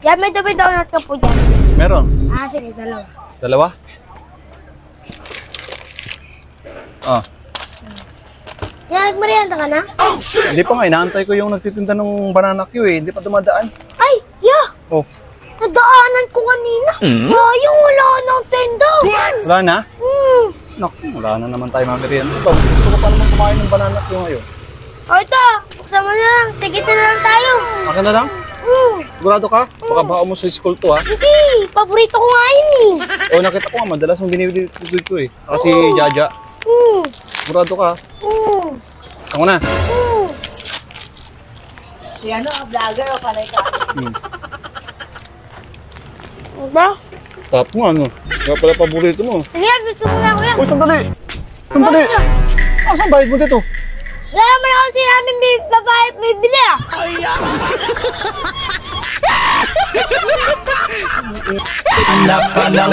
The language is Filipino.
Yan, may Dubai Donut ka po dyan. Meron. Ah, sige, dalawa. Dalawa? Ah. Yan, nagmerienda ka na? Hindi pa nga, inaantay ko yung nagtitinda ng banana Q eh. Hindi pa dumadaan. Ay, yeah! Oh. Nadaanan ko kanina. Sayang, wala nang tenda. Wala na? Naku, wala na naman tayo mamerienda. Ito, gusto ko pa naman kumain ng banana Q ngayon. O ito, buksan mo na lang. Tigit na lang tayo. Akin na lang? Sigurado ka? Baka baka mo sa school to ha? Hindi, paborito ko nga yun eh. O nakita ko nga, madalas mong binibili dito eh. Kasi Jaja. Sigurado ka? Ako na. Si ano, vlogger o palay ka? Diba? Tap mo ano? Kaya pala paborito mo. Sige, gusto mo na kuya. Uy, sandali! Sandali! Saan bayad mo dito? Wala naman ako sinabing babae bibili ah. Anak ka lang.